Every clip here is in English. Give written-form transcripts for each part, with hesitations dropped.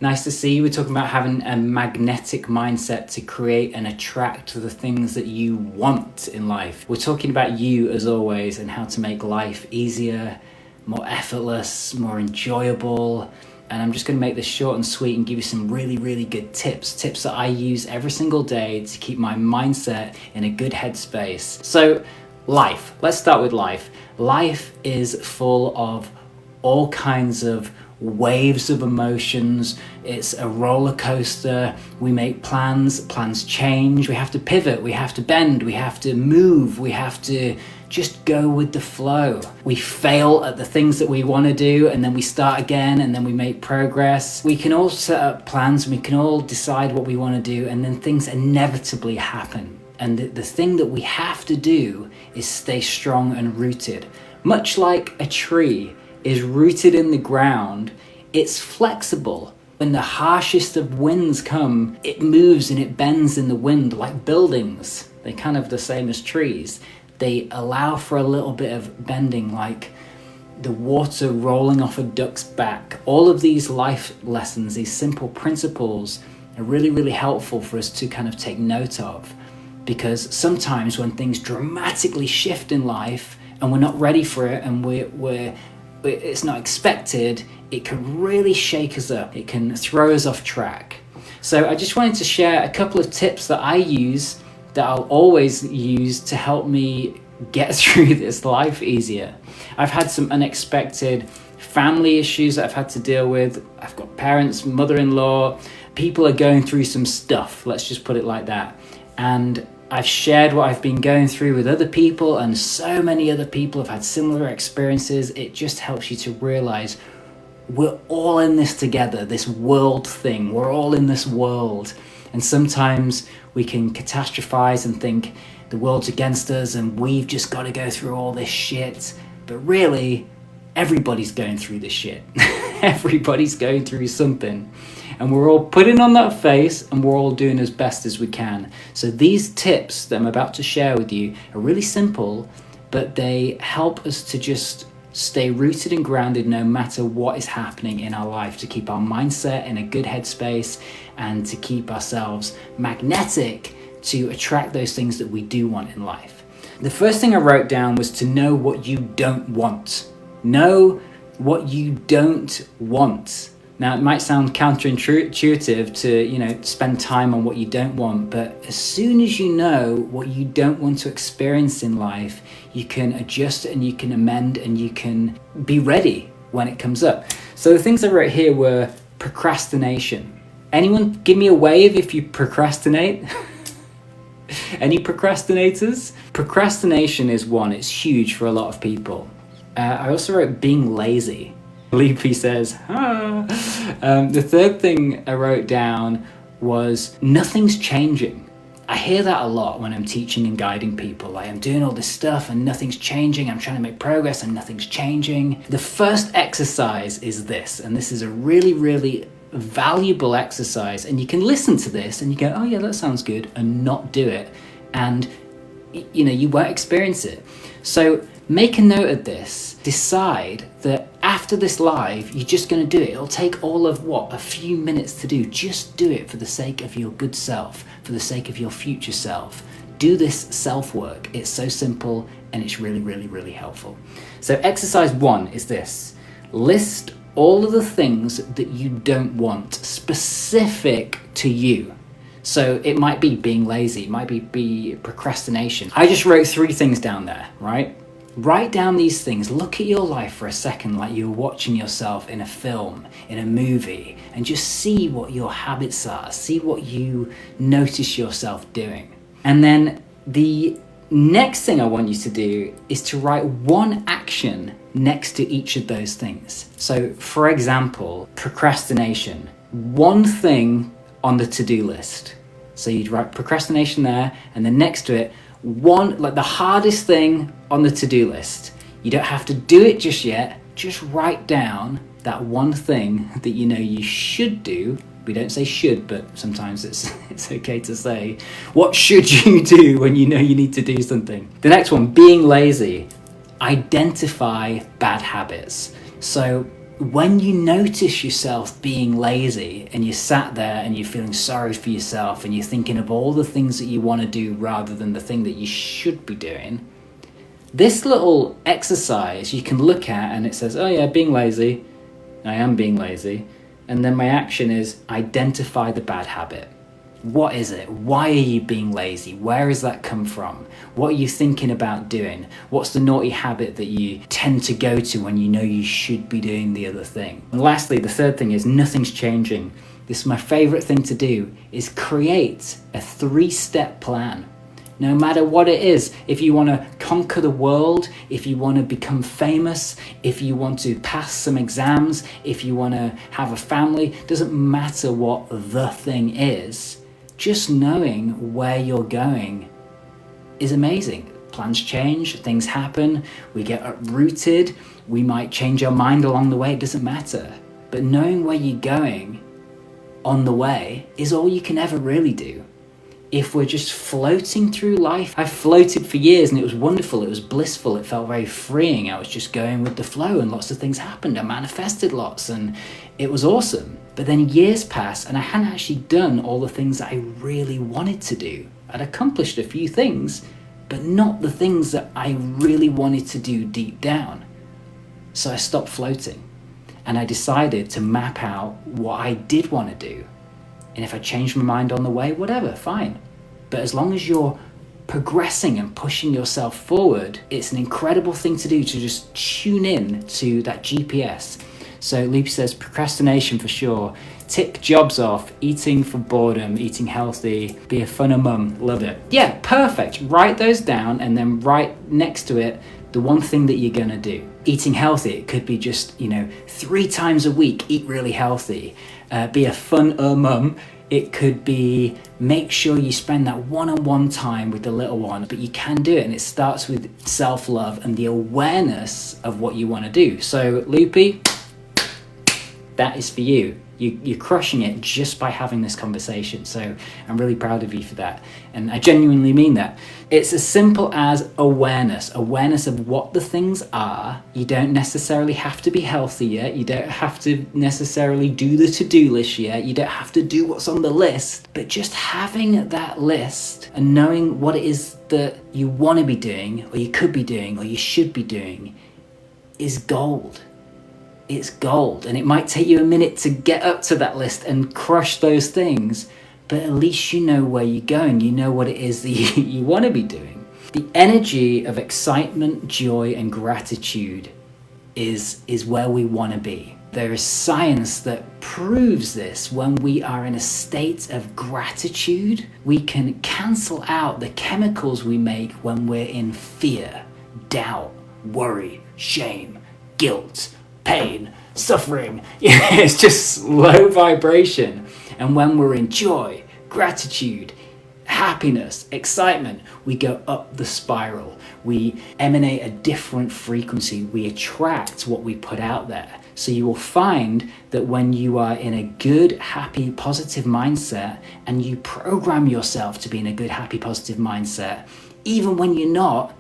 Nice to see you. We're talking about having a magnetic mindset to create and attract the things that you want in life. We're talking about you as always and how to make life easier, more effortless, more enjoyable. And I'm just going to make this short and sweet and give you some really good tips that I use every single day to keep my mindset in a good headspace. So life, let's start with life. Life is full of all kinds of waves of emotions. It's a roller coaster. We make plans change, we have to pivot, we have to bend, we have to move, we have to just go with the flow. We fail at the things that we want to do and then we start again and then we make progress. We can all set up plans and we can all decide what we want to do and then things inevitably happen. And the thing that we have to do is stay strong and rooted. Much like a tree is rooted in the ground, it's flexible. When the harshest of winds come, it moves and it bends in the wind like buildings. They're kind of the same as trees. They allow for a little bit of bending, like the water rolling off a duck's back. All of these life lessons, these simple principles are really helpful for us to kind of take note of. Because sometimes when things dramatically shift in life and we're not ready for it and it's not expected, it can really shake us up. It can throw us off track. So I just wanted to share a couple of tips that I use, that I'll always use to help me get through this life easier. I've had some unexpected family issues that I've had to deal with. I've got parents, mother-in-law, people are going through some stuff, let's just put it like that. And I've shared what I've been going through with other people, and so many other people have had similar experiences. It just helps you to realize we're all in this together, this world thing. We're all in this world. And sometimes we can catastrophize and think the world's against us and we've just got to go through all this shit. But really, everybody's going through this shit. Everybody's going through something. And we're all putting on that face and we're all doing as best as we can. So these tips that I'm about to share with you are really simple, but they help us to just stay rooted and grounded no matter what is happening in our life, to keep our mindset in a good headspace and to keep ourselves magnetic to attract those things that we do want in life. The first thing I wrote down was to know what you don't want. Know what you don't want. Now, it might sound counterintuitive to, spend time on what you don't want, but as soon as you know what you don't want to experience in life, you can adjust and you can amend and you can be ready when it comes up. So the things I wrote here were procrastination. Anyone give me a wave if you procrastinate? Any procrastinators? Procrastination is one, it's huge for a lot of people. I also wrote being lazy. Leapy says, The third thing I wrote down was nothing's changing. I hear that a lot when I'm teaching and guiding people. Like, I'm doing all this stuff and nothing's changing. I'm trying to make progress and nothing's changing. The first exercise is this, and this is a really valuable exercise. And you can listen to this and you go, oh yeah, that sounds good, and not do it. And you won't experience it. So make a note of this. Decide that after this live, you're just going to do it. It'll take all of a few minutes to do. Just do it for the sake of your good self, for the sake of your future self. Do this self-work. It's so simple and it's really helpful. So exercise 1 is this. List all of the things that you don't want, specific to you. So it might be being lazy, it might be procrastination. I just wrote 3 things down there, right? Write down these things. Look at your life for a second like you're watching yourself in a film, in a movie, and just see what your habits are. See what you notice yourself doing. And then the next thing I want you to do is to write one action next to each of those things. So for example, procrastination. One thing on the to-do list. So you'd write procrastination there, and then next to it, the hardest thing on the to-do list. You don't have to do it just yet. Just write down that one thing that you should do. We don't say should, but sometimes it's okay to say, what should you do when you know you need to do something? The next one, being lazy. Identify bad habits. So when you notice yourself being lazy and you sat there and you're feeling sorry for yourself and you're thinking of all the things that you want to do rather than the thing that you should be doing, this little exercise you can look at and it says, oh yeah, being lazy, I am being lazy. And then my action is identify the bad habit. What is it? Why are you being lazy? Where has that come from? What are you thinking about doing? What's the naughty habit that you tend to go to when you know you should be doing the other thing? And lastly, the third thing is nothing's changing. This is my favorite thing to do, is create a 3-step plan. No matter what it is, if you want to conquer the world, if you want to become famous, if you want to pass some exams, if you want to have a family, doesn't matter what the thing is, just knowing where you're going is amazing. Plans change, things happen, we get uprooted, we might change our mind along the way, it doesn't matter. But knowing where you're going on the way is all you can ever really do. If we're just floating through life, I floated for years and it was wonderful, it was blissful, it felt very freeing. I was just going with the flow and lots of things happened. I manifested lots and it was awesome. But then years passed and I hadn't actually done all the things that I really wanted to do. I'd accomplished a few things, but not the things that I really wanted to do deep down. So I stopped floating and I decided to map out what I did want to do. And if I change my mind on the way, whatever, fine. But as long as you're progressing and pushing yourself forward, it's an incredible thing to do, to just tune in to that GPS. So Loopy says procrastination for sure. Tick jobs off, eating for boredom, eating healthy, be a funner mum, love it. Yeah, perfect. Write those down and then right next to it, the one thing that you're gonna do. Eating healthy, it could be just, 3 times a week, eat really healthy. Be a funner mum. It could be make sure you spend that one-on-one time with the little one, but you can do it, and it starts with self-love and the awareness of what you want to do. So Loopy, that is for you. You're crushing it just by having this conversation. So I'm really proud of you for that. And I genuinely mean that. It's as simple as awareness of what the things are. You don't necessarily have to be healthy yet. You don't have to necessarily do the to-do list yet. You don't have to do what's on the list. But just having that list and knowing what it is that you want to be doing, or you could be doing, or you should be doing, is gold. It's gold, and it might take you a minute to get up to that list and crush those things, but at least you know where you're going. You know what it is that you want to be doing. The energy of excitement, joy, and gratitude is where we want to be. There is science that proves this. When we are in a state of gratitude, we can cancel out the chemicals we make when we're in fear, doubt, worry, shame, guilt, pain, suffering. It's just low vibration. And when we're in joy, gratitude, happiness, excitement, we go up the spiral. We emanate a different frequency. We attract what we put out there. So you will find that when you are in a good, happy, positive mindset, and you program yourself to be in a good, happy, positive mindset, even when you're not,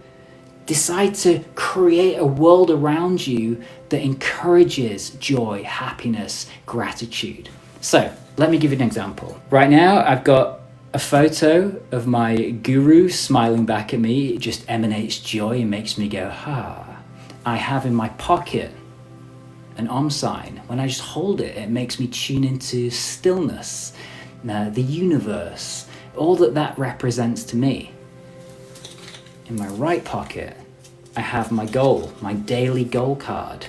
decide to create a world around you that encourages joy, happiness, gratitude. So let me give you an example. Right now, I've got a photo of my guru smiling back at me. It just emanates joy and makes me go, ha. I have in my pocket an Om sign. When I just hold it, it makes me tune into stillness, the universe, all that represents to me. In my right pocket, I have my goal, my daily goal card.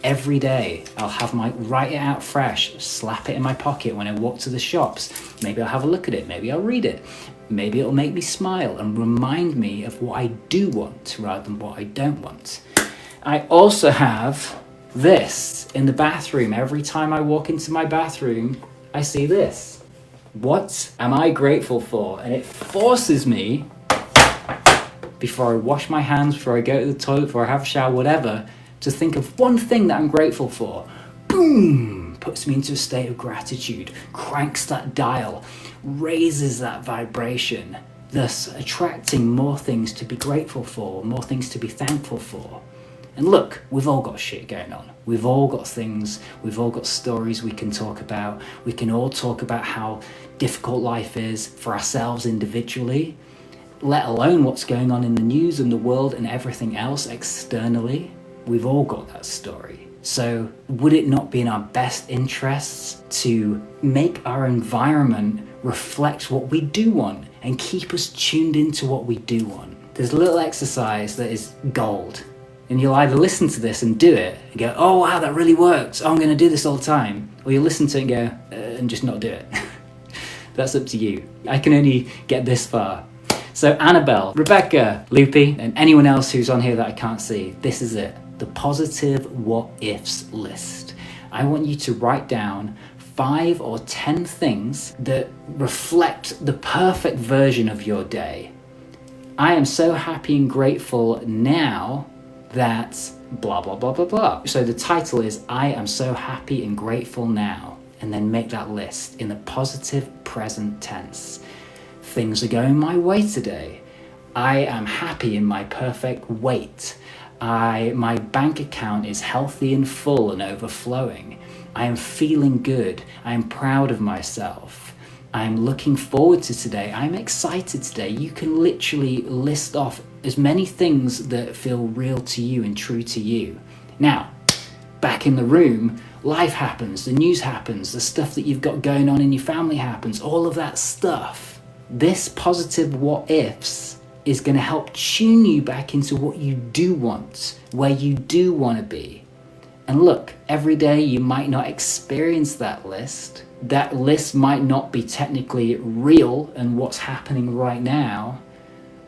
Every day, I'll write it out fresh, slap it in my pocket when I walk to the shops. Maybe I'll have a look at it, maybe I'll read it. Maybe it'll make me smile and remind me of what I do want rather than what I don't want. I also have this in the bathroom. Every time I walk into my bathroom, I see this. What am I grateful for? And it forces me, before I wash my hands, before I go to the toilet, before I have a shower, whatever, to think of one thing that I'm grateful for. Boom! Puts me into a state of gratitude, cranks that dial, raises that vibration, thus attracting more things to be grateful for, more things to be thankful for. And look, we've all got shit going on. We've all got things, we've all got stories we can talk about. We can all talk about how difficult life is for ourselves individually, let alone what's going on in the news and the world and everything else externally. We've all got that story. So would it not be in our best interests to make our environment reflect what we do want and keep us tuned into what we do want? There's a little exercise that is gold. And you'll either listen to this and do it and go, oh wow, that really works. Oh, I'm going to do this all the time. Or you'll listen to it and go, and just not do it. That's up to you. I can only get this far. So Annabelle, Rebecca, Loopy, and anyone else who's on here that I can't see, this is it. The positive what ifs list. I want you to write down 5 or 10 things that reflect the perfect version of your day. I am so happy and grateful now that blah, blah, blah, blah, blah. So the title is, I am so happy and grateful now. And then make that list in the positive present tense. Things are going my way today. I am happy in my perfect weight. My bank account is healthy and full and overflowing. I am feeling good. I am proud of myself. I'm looking forward to today. I'm excited today. You can literally list off as many things that feel real to you and true to you. Now, back in the room, life happens, the news happens, the stuff that you've got going on in your family happens, all of that stuff. This positive what ifs is going to help tune you back into what you do want, where you do want to be. And look, every day you might not experience that list. That list might not be technically real and what's happening right now,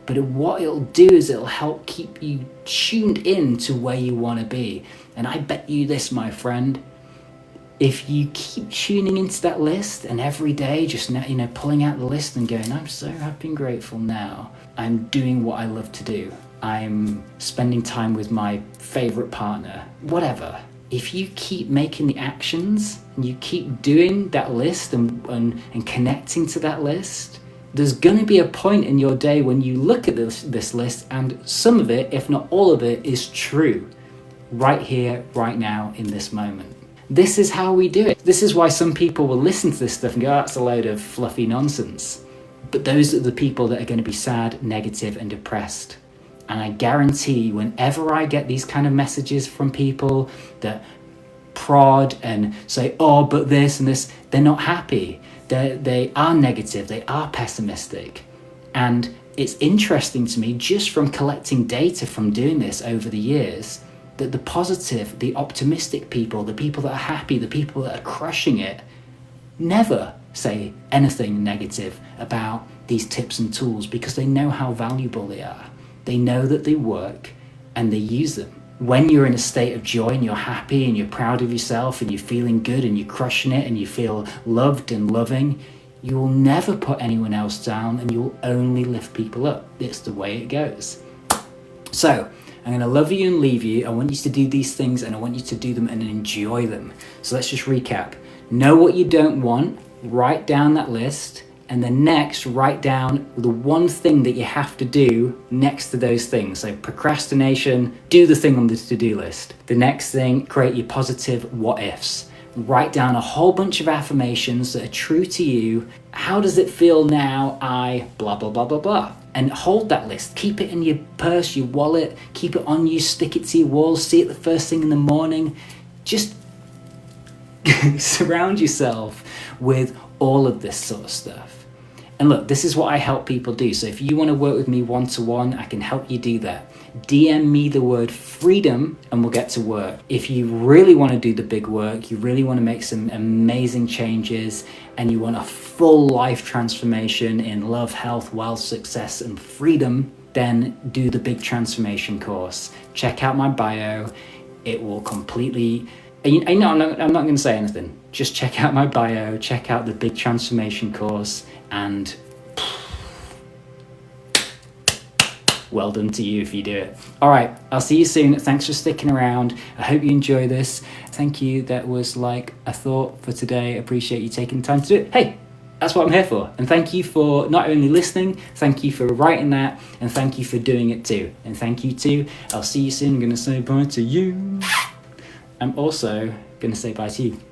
but what it'll do is it'll help keep you tuned in to where you want to be. And I bet you this, my friend, if you keep tuning into that list and every day just, pulling out the list and going, I'm so happy and grateful now. I'm doing what I love to do. I'm spending time with my favorite partner, whatever. If you keep making the actions and you keep doing that list and connecting to that list, there's going to be a point in your day when you look at this list and some of it, if not all of it, is true. Right here, right now, in this moment. This is how we do it. This is why some people will listen to this stuff and go, oh, that's a load of fluffy nonsense. But those are the people that are going to be sad, negative, and depressed. And I guarantee whenever I get these kind of messages from people that prod and say, oh, but this and this, they're not happy. They are negative. They are pessimistic. And it's interesting to me, just from collecting data from doing this over the years, that the positive, the optimistic people, the people that are happy, the people that are crushing it, never say anything negative about these tips and tools because they know how valuable they are. They know that they work and they use them. When you're in a state of joy and you're happy and you're proud of yourself and you're feeling good and you're crushing it and you feel loved and loving, you will never put anyone else down and you'll only lift people up. It's the way it goes. So, I'm going to love you and leave you. I want you to do these things and I want you to do them and enjoy them. So let's just recap. Know what you don't want, write down that list, and then next write down the one thing that you have to do next to those things. So procrastination, do the thing on the to-do list. The next thing, create your positive what ifs. Write down a whole bunch of affirmations that are true to you. How does it feel now? I blah, blah, blah, blah, blah. And hold that list. Keep it in your purse, your wallet. Keep it on you. Stick it to your wall. See it the first thing in the morning. Just surround yourself with all of this sort of stuff. And look, this is what I help people do. So if you want to work with me one-to-one, I can help you do that. DM me the word freedom and we'll get to work. If you really want to do the big work, you really want to make some amazing changes, and you want a full life transformation in love, health, wealth, success, and freedom, then do the big transformation course. Check out my bio. It will completely... I'm not going to say anything. Just check out my bio, check out the big transformation course, and well done to you if you do it. All right, I'll see you soon. Thanks for sticking around. I hope you enjoy this. Thank you. That was like a thought for today. Appreciate you taking the time to do it. Hey, that's what I'm here for. And thank you for not only listening, thank you for writing that, and thank you for doing it too. And thank you too. I'll see you soon. I'm going to say bye to you. I'm also going to say bye to you.